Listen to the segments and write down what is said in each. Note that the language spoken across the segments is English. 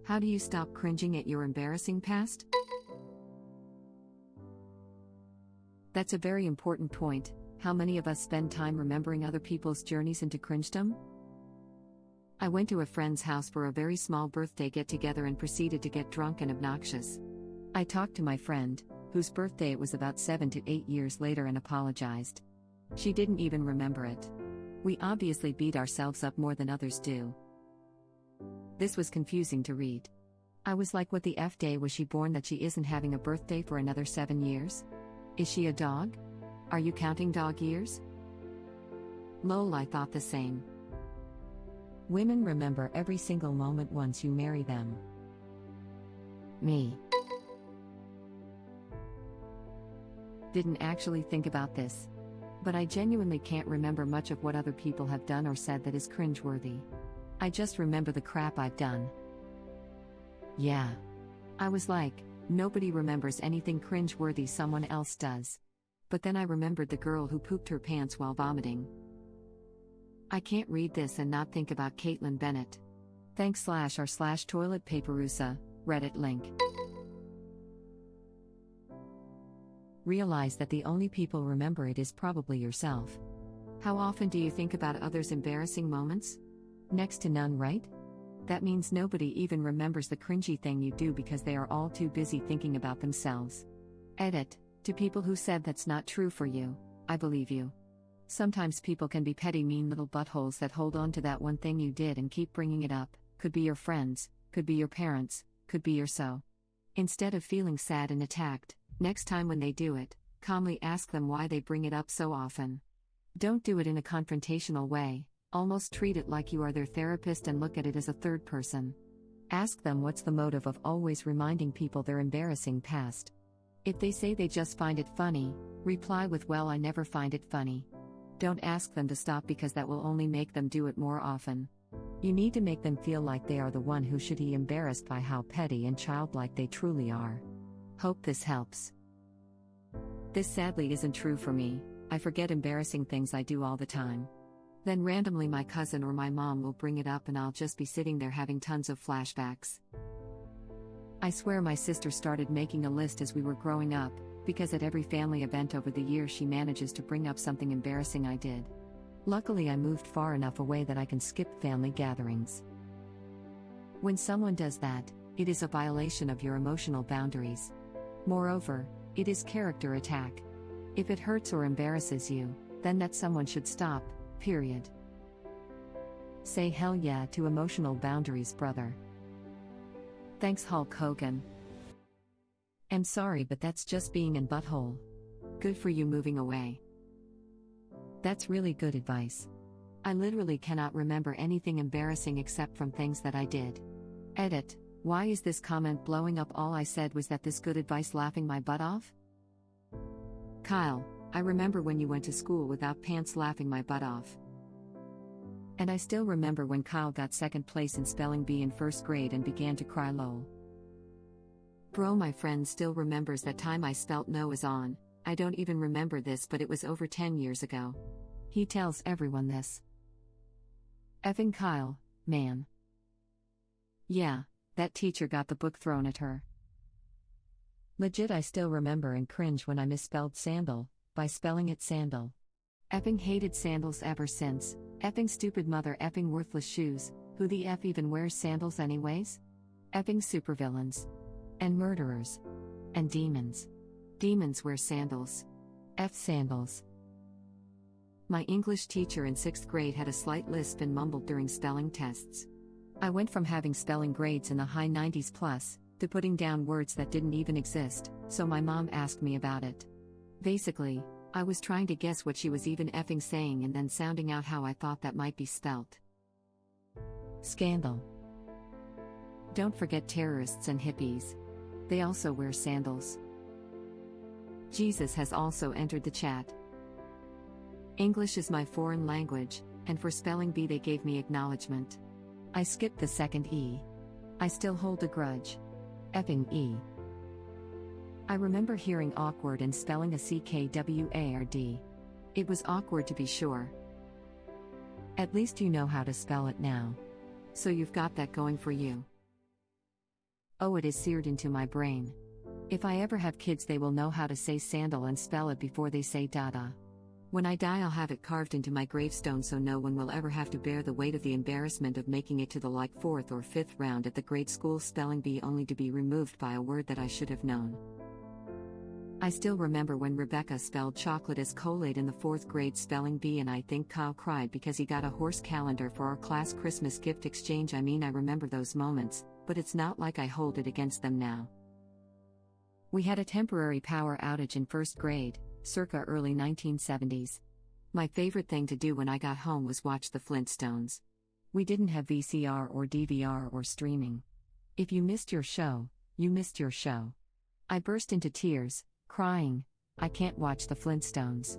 How do you stop cringing at your embarrassing past? That's a very important point. How many of us spend time remembering other people's journeys into cringedom? I went to a friend's house for a very small birthday get-together and proceeded to get drunk and obnoxious. I talked to my friend, whose birthday it was about 7 to 8 years later, and apologized. She didn't even remember it. We obviously beat ourselves up more than others do. This was confusing to read. I was like, what the F day was she born that she isn't having a birthday for another 7 years? Is she a dog? Are you counting dog years? Lol, I thought the same. Women remember every single moment once you marry them. Me. Didn't actually think about this. But I genuinely can't remember much of what other people have done or said that is cringeworthy. I just remember the crap I've done. Yeah. I was like, nobody remembers anything cringeworthy someone else does. But then I remembered the girl who pooped her pants while vomiting. I can't read this and not think about Caitlin Bennett. Thanks /r/toilet paperusa, Reddit link. Realize that the only people remember it is probably yourself. How often do you think about others' embarrassing moments? Next to none, right? That means nobody even remembers the cringy thing you do because they are all too busy thinking about themselves. Edit. To people who said that's not true for you, I believe you. Sometimes people can be petty, mean little buttholes that hold on to that one thing you did and keep bringing it up. Could be your friends, could be your parents, could be your so. Instead of feeling sad and attacked, next time when they do it, calmly ask them why they bring it up so often. Don't do it in a confrontational way, almost treat it like you are their therapist and look at it as a third person. Ask them what's the motive of always reminding people their embarrassing past. If they say they just find it funny, reply with, well, I never find it funny. Don't ask them to stop because that will only make them do it more often. You need to make them feel like they are the one who should be embarrassed by how petty and childlike they truly are. Hope this helps. This sadly isn't true for me. I forget embarrassing things I do all the time. Then randomly my cousin or my mom will bring it up and I'll just be sitting there having tons of flashbacks. I swear my sister started making a list as we were growing up, because at every family event over the years she manages to bring up something embarrassing I did. Luckily I moved far enough away that I can skip family gatherings. When someone does that, it is a violation of your emotional boundaries. Moreover, it is character attack. If it hurts or embarrasses you, then that someone should stop, period. Say hell yeah to emotional boundaries, brother. Thanks Hulk Hogan. I'm sorry, but that's just being in butthole. Good for you moving away. That's really good advice. I literally cannot remember anything embarrassing except from things that I did. Edit. Why is this comment blowing up? All I said was that this good advice, laughing my butt off. Kyle, I remember when you went to school without pants, laughing my butt off. And I still remember when Kyle got second place in spelling bee in first grade and began to cry, lol. Bro, my friend still remembers that time I spelt no is on. I don't even remember this, but it was over 10 years ago. He tells everyone this. Effing Kyle, man. Yeah, that teacher got the book thrown at her. Legit, I still remember and cringe when I misspelled sandal, by spelling it sandal. Effing hated sandals ever since. Effing stupid mother effing worthless shoes, who the F even wears sandals anyways? Effing supervillains. And murderers. And demons. Demons wear sandals. F sandals. My English teacher in 6th grade had a slight lisp and mumbled during spelling tests. I went from having spelling grades in the high 90s plus, to putting down words that didn't even exist, so my mom asked me about it. Basically, I was trying to guess what she was even effing saying and then sounding out how I thought that might be spelt. Scandal. Don't forget terrorists and hippies. They also wear sandals. Jesus has also entered the chat. English is my foreign language, and for spelling bee they gave me acknowledgement. I skipped the second E. I still hold a grudge. Effing E. I remember hearing awkward and spelling a CKWARD. It was awkward to be sure. At least you know how to spell it now. So you've got that going for you. Oh, it is seared into my brain. If I ever have kids, they will know how to say sandal and spell it before they say dada. When I die, I'll have it carved into my gravestone so no one will ever have to bear the weight of the embarrassment of making it to the fourth or fifth round at the grade school spelling bee only to be removed by a word that I should have known. I still remember when Rebecca spelled chocolate as Colate in the 4th grade spelling bee, and I think Kyle cried because he got a horse calendar for our class Christmas gift exchange. I remember those moments, but it's not like I hold it against them now. We had a temporary power outage in 1st grade, circa early 1970s. My favorite thing to do when I got home was watch the Flintstones. We didn't have VCR or DVR or streaming. If you missed your show, you missed your show. I burst into tears, crying, I can't watch the Flintstones.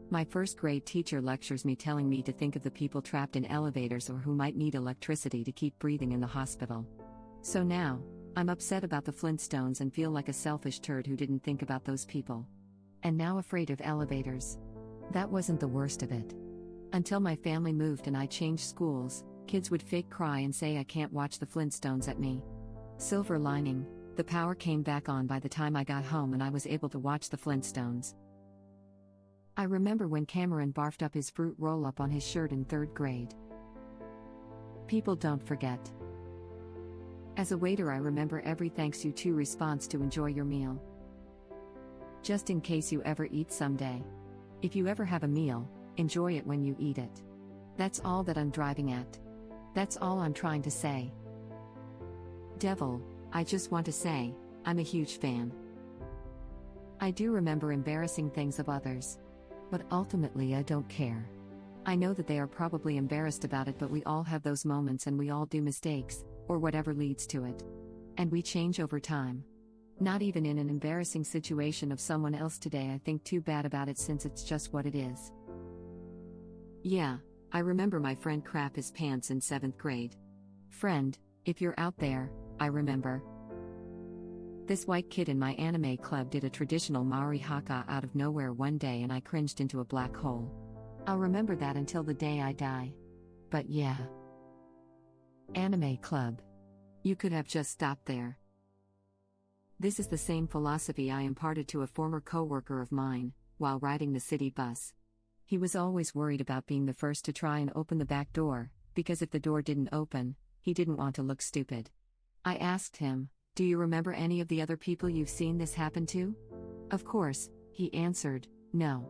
My 1st grade teacher lectures me, telling me to think of the people trapped in elevators or who might need electricity to keep breathing in the hospital. So now, I'm upset about the Flintstones and feel like a selfish turd who didn't think about those people. And now afraid of elevators. That wasn't the worst of it. Until my family moved and I changed schools, kids would fake cry and say I can't watch the Flintstones at me. Silver lining, the power came back on by the time I got home and I was able to watch the Flintstones. I remember when Cameron barfed up his fruit roll-up on his shirt in 3rd grade. People don't forget. As a waiter, I remember every thanks you to response to enjoy your meal. Just in case you ever eat someday. If you ever have a meal, enjoy it when you eat it. That's all that I'm driving at. That's all I'm trying to say. Devil, I just want to say, I'm a huge fan. I do remember embarrassing things of others. But ultimately I don't care. I know that they are probably embarrassed about it, but we all have those moments and we all do mistakes, or whatever leads to it. And we change over time. Not even in an embarrassing situation of someone else today I think too bad about it, since it's just what it is. Yeah, I remember my friend crap his pants in 7th grade. Friend, if you're out there, I remember. This white kid in my anime club did a traditional Maori haka out of nowhere one day and I cringed into a black hole. I'll remember that until the day I die. But yeah. Anime club. You could have just stopped there. This is the same philosophy I imparted to a former coworker of mine, while riding the city bus. He was always worried about being the first to try and open the back door, because if the door didn't open, he didn't want to look stupid. I asked him, "Do you remember any of the other people you've seen this happen to?" "Of course," he answered, "no."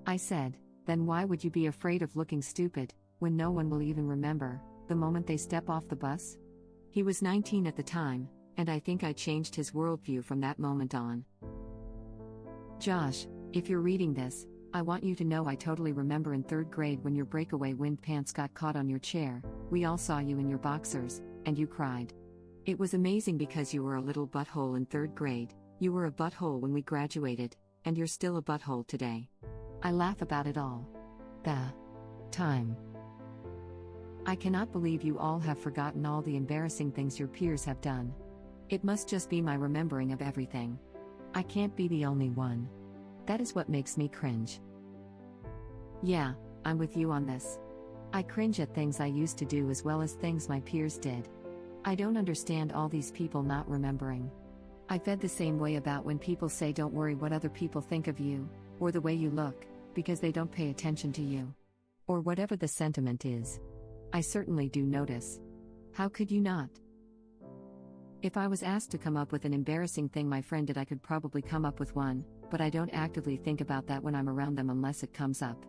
I said, "Then why would you be afraid of looking stupid, when no one will even remember, the moment they step off the bus?" He was 19 at the time, and I think I changed his worldview from that moment on. Josh, if you're reading this, I want you to know I totally remember in 3rd grade when your breakaway wind pants got caught on your chair. We all saw you in your boxers, and you cried. It was amazing because you were a little butthole in 3rd grade, you were a butthole when we graduated, and you're still a butthole today. I laugh about it all the time. I cannot believe you all have forgotten all the embarrassing things your peers have done. It must just be my remembering of everything. I can't be the only one. That is what makes me cringe. Yeah, I'm with you on this. I cringe at things I used to do as well as things my peers did. I don't understand all these people not remembering. I fed the same way about when people say don't worry what other people think of you, or the way you look, because they don't pay attention to you. Or whatever the sentiment is. I certainly do notice. How could you not? If I was asked to come up with an embarrassing thing my friend did, I could probably come up with one, but I don't actively think about that when I'm around them unless it comes up.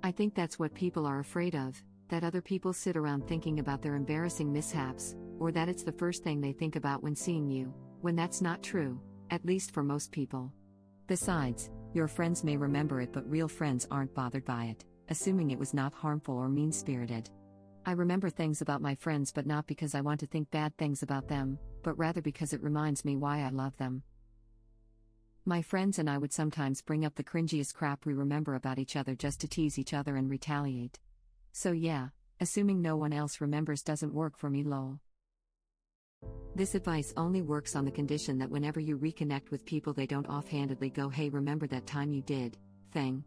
I think that's what people are afraid of, that other people sit around thinking about their embarrassing mishaps, or that it's the first thing they think about when seeing you, when that's not true, at least for most people. Besides, your friends may remember it, but real friends aren't bothered by it, assuming it was not harmful or mean-spirited. I remember things about my friends, but not because I want to think bad things about them, but rather because it reminds me why I love them. My friends and I would sometimes bring up the cringiest crap we remember about each other just to tease each other and retaliate. So yeah, assuming no one else remembers doesn't work for me, lol. This advice only works on the condition that whenever you reconnect with people they don't offhandedly go, "Hey, remember that time you did," thing.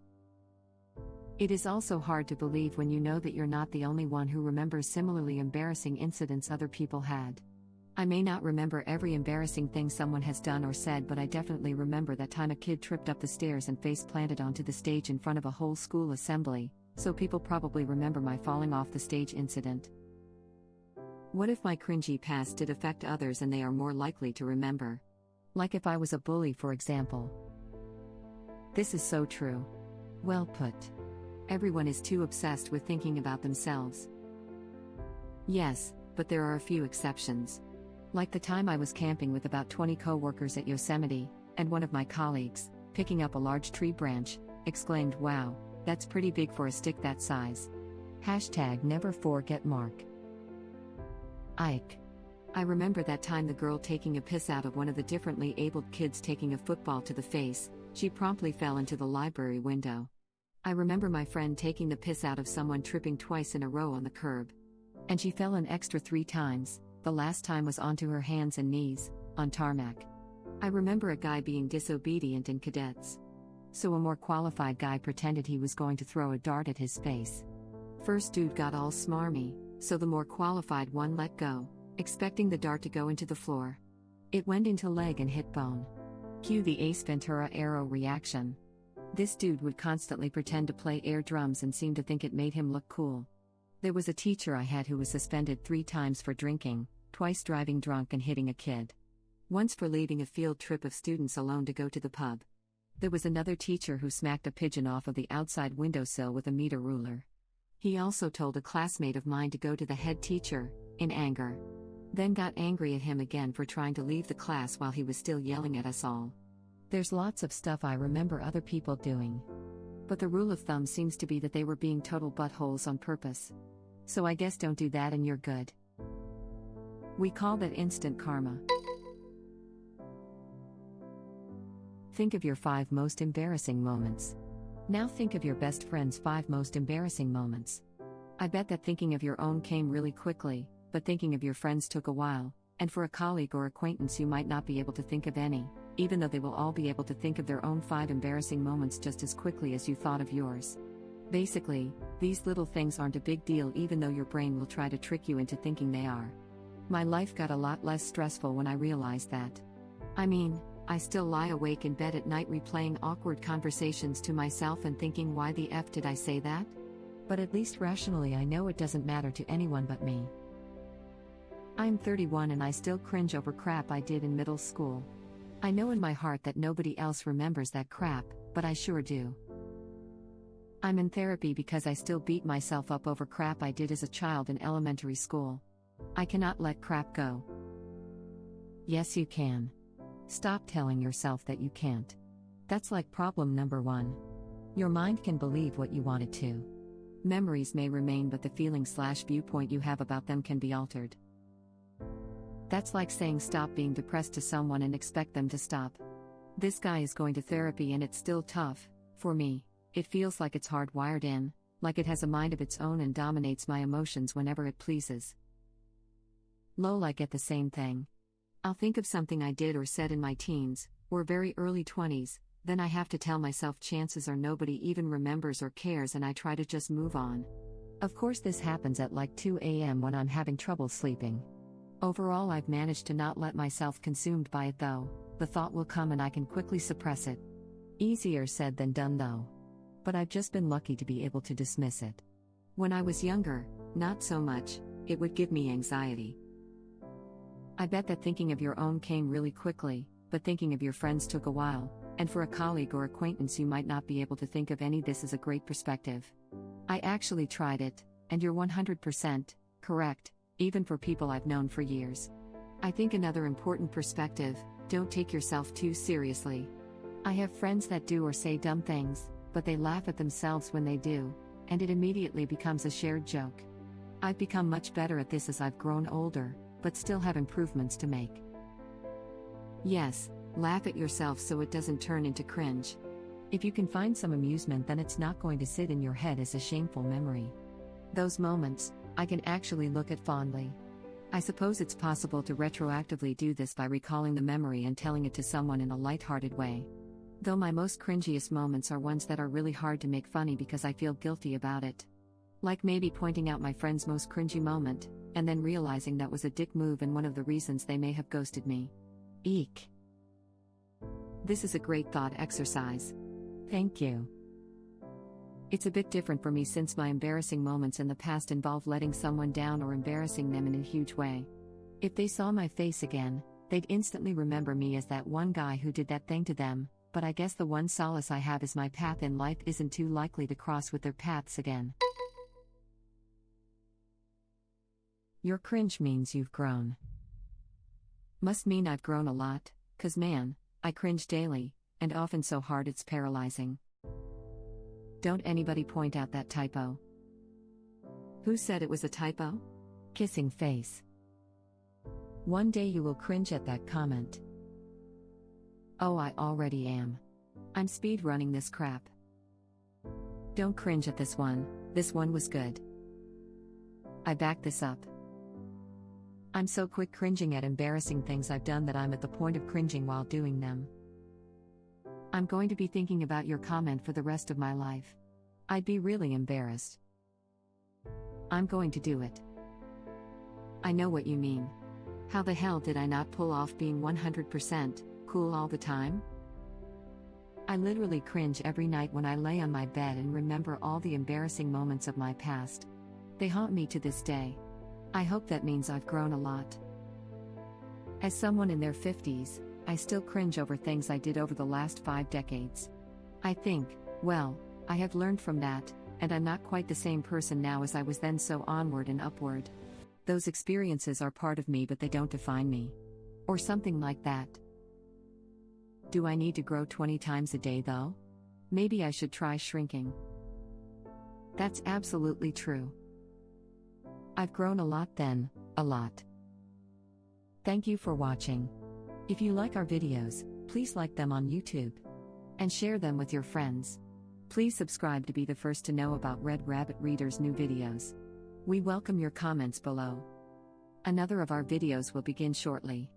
It is also hard to believe when you know that you're not the only one who remembers similarly embarrassing incidents other people had. I may not remember every embarrassing thing someone has done or said, but I definitely remember that time a kid tripped up the stairs and face planted onto the stage in front of a whole school assembly, so people probably remember my falling off the stage incident. What if my cringy past did affect others and they are more likely to remember? Like if I was a bully, for example. This is so true. Well put. Everyone is too obsessed with thinking about themselves. Yes, but there are a few exceptions. Like the time I was camping with about 20 co-workers at Yosemite, and one of my colleagues, picking up a large tree branch, exclaimed, "Wow, that's pretty big for a stick that size." #never forget Mark. Ike. I remember that time the girl taking a piss out of one of the differently abled kids taking a football to the face. She promptly fell into the library window. I remember my friend taking the piss out of someone tripping twice in a row on the curb. And she fell an extra 3 times, the last time was onto her hands and knees, on tarmac. I remember a guy being disobedient in cadets. So a more qualified guy pretended he was going to throw a dart at his face. First dude got all smarmy, so the more qualified one let go, expecting the dart to go into the floor. It went into leg and hit bone. Cue the Ace Ventura arrow reaction. This dude would constantly pretend to play air drums and seem to think it made him look cool. There was a teacher I had who was suspended 3 times for drinking, twice driving drunk and hitting a kid. Once for leaving a field trip of students alone to go to the pub. There was another teacher who smacked a pigeon off of the outside windowsill with a meter ruler. He also told a classmate of mine to go to the head teacher, in anger. Then got angry at him again for trying to leave the class while he was still yelling at us all. There's lots of stuff I remember other people doing. But the rule of thumb seems to be that they were being total buttholes on purpose. So I guess don't do that and you're good. We call that instant karma. Think of your 5 most embarrassing moments. Now think of your best friend's 5 most embarrassing moments. I bet that thinking of your own came really quickly, but thinking of your friends took a while, and for a colleague or acquaintance you might not be able to think of any, even though they will all be able to think of their own 5 embarrassing moments just as quickly as you thought of yours. Basically, these little things aren't a big deal even though your brain will try to trick you into thinking they are. My life got a lot less stressful when I realized that. I mean, I still lie awake in bed at night replaying awkward conversations to myself and thinking, why the F did I say that? But at least rationally I know it doesn't matter to anyone but me. I'm 31 and I still cringe over crap I did in middle school. I know in my heart that nobody else remembers that crap, but I sure do. I'm in therapy because I still beat myself up over crap I did as a child in elementary school. I cannot let crap go. Yes, you can. Stop telling yourself that you can't. That's like problem number 1. Your mind can believe what you want it to. Memories may remain, but the feeling/viewpoint you have about them can be altered. That's like saying stop being depressed to someone and expect them to stop. This guy is going to therapy and it's still tough. For me, it feels like it's hardwired in, like it has a mind of its own and dominates my emotions whenever it pleases. Lol, I get the same thing. I'll think of something I did or said in my teens, or very early 20s, then I have to tell myself chances are nobody even remembers or cares and I try to just move on. Of course this happens at like 2 a.m. when I'm having trouble sleeping. Overall I've managed to not let myself consumed by it though, the thought will come and I can quickly suppress it. Easier said than done though. But I've just been lucky to be able to dismiss it. When I was younger, not so much, it would give me anxiety. I bet that thinking of your own came really quickly, but thinking of your friends took a while, and for a colleague or acquaintance you might not be able to think of any. This is a great perspective. I actually tried it, and you're 100% correct, even for people I've known for years. I think another important perspective, don't take yourself too seriously. I have friends that do or say dumb things, but they laugh at themselves when they do, and it immediately becomes a shared joke. I've become much better at this as I've grown older, but still have improvements to make. Yes, laugh at yourself so it doesn't turn into cringe. If you can find some amusement, then it's not going to sit in your head as a shameful memory. Those moments, I can actually look at fondly. I suppose it's possible to retroactively do this by recalling the memory and telling it to someone in a lighthearted way. Though my most cringiest moments are ones that are really hard to make funny because I feel guilty about it. Like maybe pointing out my friend's most cringy moment, and then realizing that was a dick move and one of the reasons they may have ghosted me. Eek. This is a great thought exercise. Thank you. It's a bit different for me since my embarrassing moments in the past involve letting someone down or embarrassing them in a huge way. If they saw my face again, they'd instantly remember me as that one guy who did that thing to them, but I guess the one solace I have is my path in life isn't too likely to cross with their paths again. Your cringe means you've grown. Must mean I've grown a lot, 'cause man, I cringe daily, and often so hard it's paralyzing. Don't anybody point out that typo. Who said it was a typo? Kissing face. One day you will cringe at that comment. Oh, I already am. I'm speed running this crap. Don't cringe at this one was good. I back this up. I'm so quick cringing at embarrassing things I've done that I'm at the point of cringing while doing them. I'm going to be thinking about your comment for the rest of my life. I'd be really embarrassed. I'm going to do it. I know what you mean. How the hell did I not pull off being 100% cool all the time? I literally cringe every night when I lay on my bed and remember all the embarrassing moments of my past. They haunt me to this day. I hope that means I've grown a lot. As someone in their 50s, I still cringe over things I did over the last 5 decades. I think, well, I have learned from that, and I'm not quite the same person now as I was then, so onward and upward. Those experiences are part of me, but they don't define me. Or something like that. Do I need to grow 20 times a day though? Maybe I should try shrinking. That's absolutely true. I've grown a lot then, a lot. Thank you for watching. If you like our videos, please like them on YouTube. And share them with your friends. Please subscribe to be the first to know about Red Rabbit Reader's new videos. We welcome your comments below. Another of our videos will begin shortly.